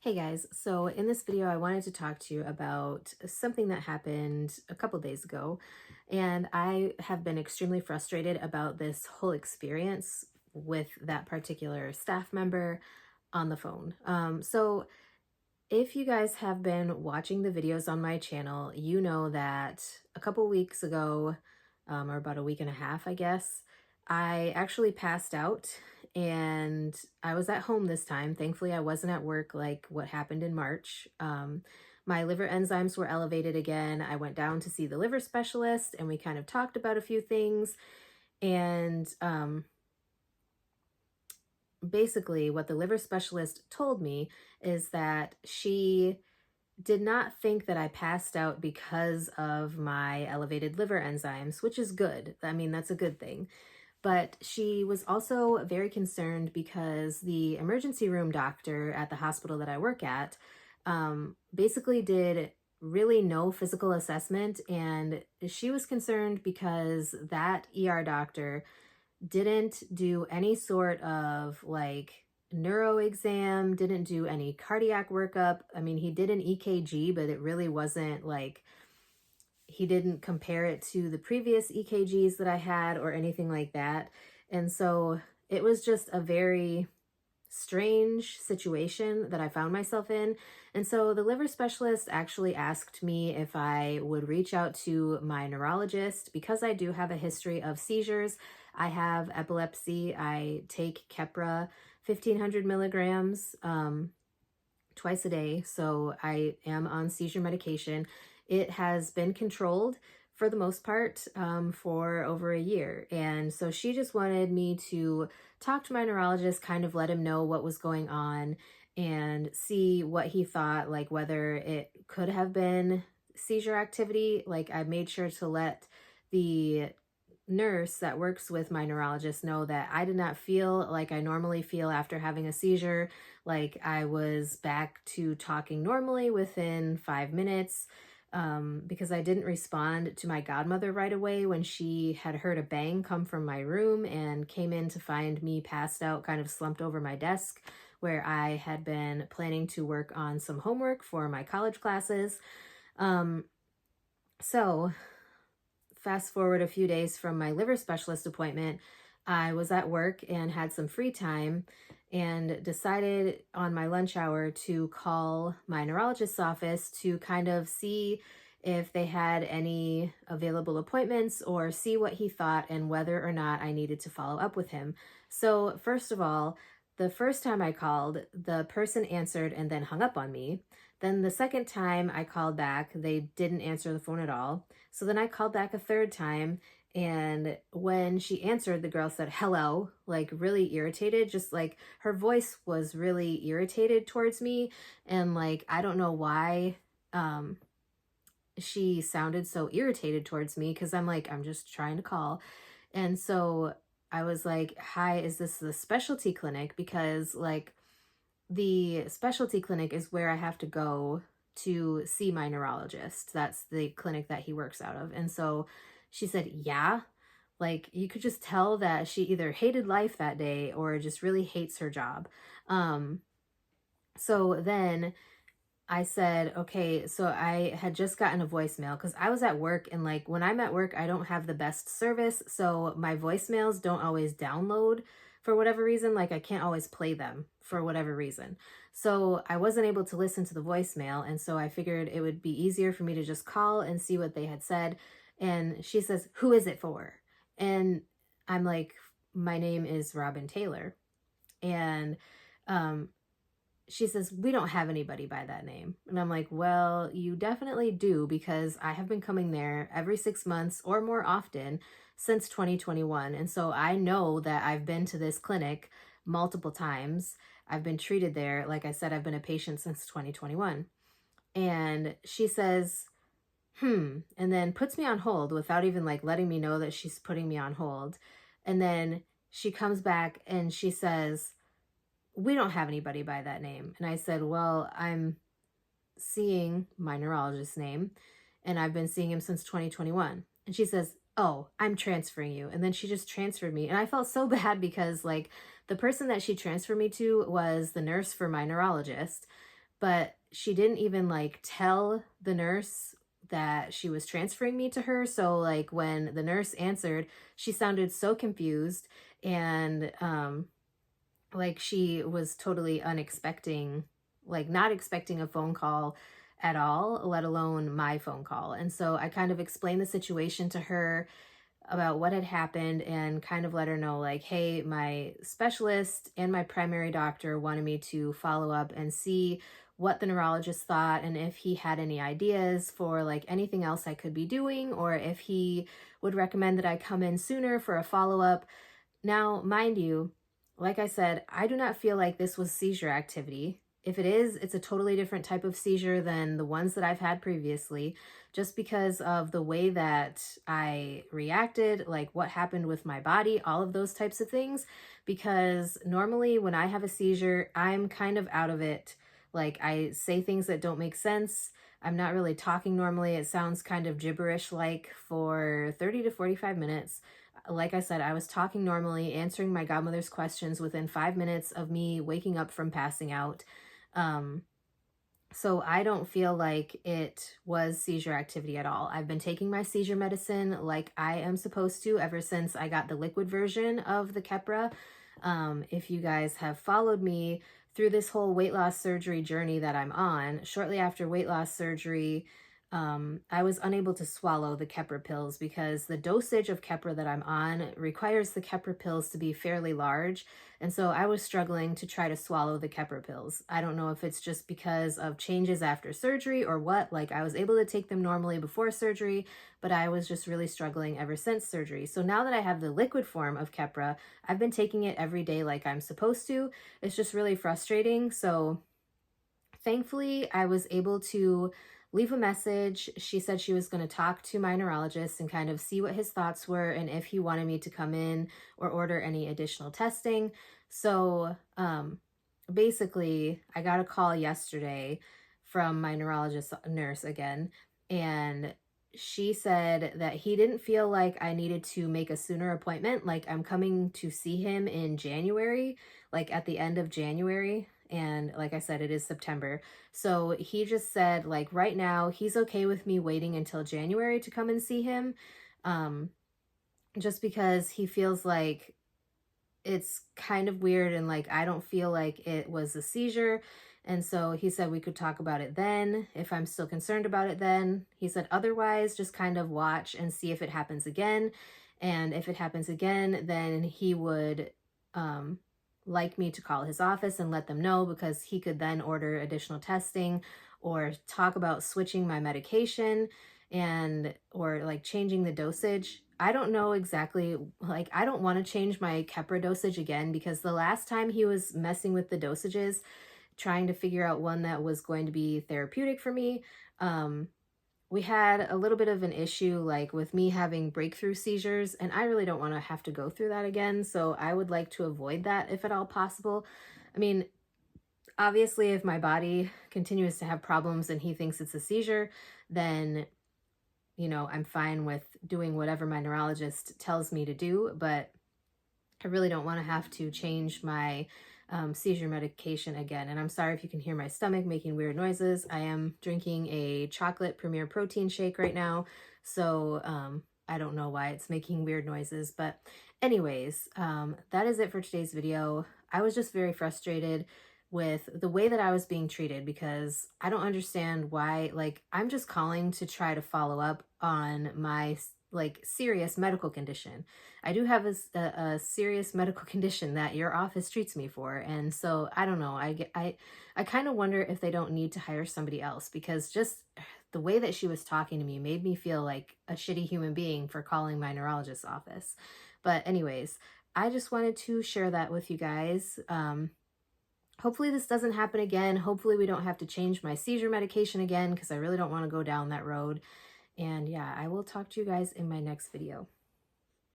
Hey guys, so in this video, I wanted to talk to you about something that happened a couple days ago. And I have been extremely frustrated about this whole experience with that particular staff member on the phone. So if you guys have been watching the videos on my channel, you know that a couple weeks ago, or about a week and a half, I guess, I actually passed out and I was at home this time. Thankfully, I wasn't at work like what happened in March. My liver enzymes were elevated again. I went down to see the liver specialist and we kind of talked about a few things. And basically, what the liver specialist told me is that she did not think that I passed out because of my elevated liver enzymes, which is good. I mean, that's a good thing. But she was also very concerned because the emergency room doctor at the hospital that I work at basically did really no physical assessment. And she was concerned because that ER doctor didn't do any sort of like neuro exam, didn't do any cardiac workup. I mean, he did an EKG, but it really wasn't like he didn't compare it to the previous EKGs that I had or anything like that. And so it was just a very strange situation that I found myself in. And so the liver specialist actually asked me if I would reach out to my neurologist because I do have a history of seizures. I have epilepsy. I take Keppra 1500 milligrams twice a day. So I am on seizure medication. It has been controlled for the most part for over a year. And so she just wanted me to talk to my neurologist, kind of let him know what was going on and see what he thought, like whether it could have been seizure activity. Like I made sure to let the nurse that works with my neurologist know that I did not feel like I normally feel after having a seizure. Like I was back to talking normally within 5 minutes because I didn't respond to my godmother right away when she had heard a bang come from my room and came in to find me passed out, kind of slumped over my desk where I had been planning to work on some homework for my college classes. Um, so fast forward a few days from my liver specialist appointment, I was at work and had some free time and decided on my lunch hour to call my neurologist's office to kind of see if they had any available appointments or see what he thought and whether or not I needed to follow up with him. So, first of all, the first time I called, the person answered and then hung up on me. Then the second time I called back, they didn't answer the phone at all. So then I called back a third time, and when she answered, the girl said, hello, like really irritated, just like her voice was really irritated towards me. And like, I don't know why she sounded so irritated towards me because I'm like, I'm just trying to call. And so I was like, hi, is this the specialty clinic? Because like the specialty clinic is where I have to go to see my neurologist. That's the clinic that he works out of. And so she said, yeah. Like you could just tell that she either hated life that day or just really hates her job. Um, so then I said, okay, so I had just gotten a voicemail because I was at work and like when I'm at work, I don't have the best service. So my voicemails don't always download for whatever reason. Like I can't always play them for whatever reason. So I wasn't able to listen to the voicemail. And so I figured it would be easier for me to just call and see what they had said. And she says, who is it for? And I'm like, my name is Robin Taylor. And um, she says, we don't have anybody by that name. And I'm like, well, you definitely do because I have been coming there every 6 months or more often since 2021. And so I know that I've been to this clinic multiple times. I've been treated there. Like I said, I've been a patient since 2021. And she says, and then puts me on hold without even like letting me know that she's putting me on hold. And then she comes back and she says, we don't have anybody by that name. And I said, well, I'm seeing my neurologist's name and I've been seeing him since 2021. And she says, oh, I'm transferring you. And then she just transferred me. And I felt so bad because like the person that she transferred me to was the nurse for my neurologist. but she didn't even like tell the nurse that she was transferring me to her. So like when the nurse answered, she sounded so confused, and like she was totally unexpecting, like not expecting a phone call at all, let alone my phone call. And so I kind of explained the situation to her about what had happened and kind of let her know, like, hey, my specialist and my primary doctor wanted me to follow up and see what the neurologist thought, and if he had any ideas for like anything else I could be doing, or if he would recommend that I come in sooner for a follow-up. Now, mind you, like I said, I do not feel like this was seizure activity. If it is, it's a totally different type of seizure than the ones that I've had previously, just because of the way that I reacted, like what happened with my body, all of those types of things. Because normally when I have a seizure, I'm kind of out of it. Like I say things that don't make sense. I'm not really talking normally. It sounds kind of gibberish like for 30 to 45 minutes. Like I said, I was talking normally, answering my godmother's questions within 5 minutes of me waking up from passing out. Um, so I don't feel like it was seizure activity at all. I've been taking my seizure medicine like I am supposed to ever since I got the liquid version of the Keppra. If you guys have followed me through this whole weight loss surgery journey that I'm on, shortly after weight loss surgery, I was unable to swallow the Keppra pills because the dosage of Keppra that I'm on requires the Keppra pills to be fairly large. And so I was struggling to try to swallow the Keppra pills. I don't know if it's just because of changes after surgery or what. Like I was able to take them normally before surgery, but I was just really struggling ever since surgery. So now that I have the liquid form of Keppra, I've been taking it every day like I'm supposed to. It's just really frustrating. So thankfully, I was able to leave a message. She said she was going to talk to my neurologist and kind of see what his thoughts were and if he wanted me to come in or order any additional testing. So, basically, I got a call yesterday from my neurologist nurse again, and she said that he didn't feel like I needed to make a sooner appointment. Like, I'm coming to see him in January, like at the end of January. And like I said, it is September. So he just said, like, right now, he's okay with me waiting until January to come and see him. Um, just because he feels like it's kind of weird and like I don't feel like it was a seizure. And so he said we could talk about it then if I'm still concerned about it then. He said otherwise just kind of watch and see if it happens again. And if it happens again, then he would um like me to call his office and let them know, because he could then order additional testing or talk about switching my medication and or like changing the dosage. I don't know exactly, like I don't want to change my Keppra dosage again, because the last time he was messing with the dosages, trying to figure out one that was going to be therapeutic for me, um we had a little bit of an issue like with me having breakthrough seizures, and I really don't want to have to go through that again, so I would like to avoid that if at all possible. I mean, obviously if my body continues to have problems and he thinks it's a seizure, then I'm fine with doing whatever my neurologist tells me to do, but I really don't want to have to change my seizure medication again. And I'm sorry if you can hear my stomach making weird noises. I am drinking a chocolate Premier protein shake right now, so I don't know why it's making weird noises. But anyways, that is it for today's video. I was just very frustrated with the way that I was being treated, because I don't understand why. Like, I'm just calling to try to follow up on my like serious medical condition. I do have a serious medical condition that your office treats me for, and so I don't know. I kind of wonder if they don't need to hire somebody else, because just the way that she was talking to me made me feel like a shitty human being for calling my neurologist's office. But anyways, I just wanted to share that with you guys. Hopefully this doesn't happen again. Hopefully we don't have to change my seizure medication again, because I really don't want to go down that road. And yeah, I will talk to you guys in my next video.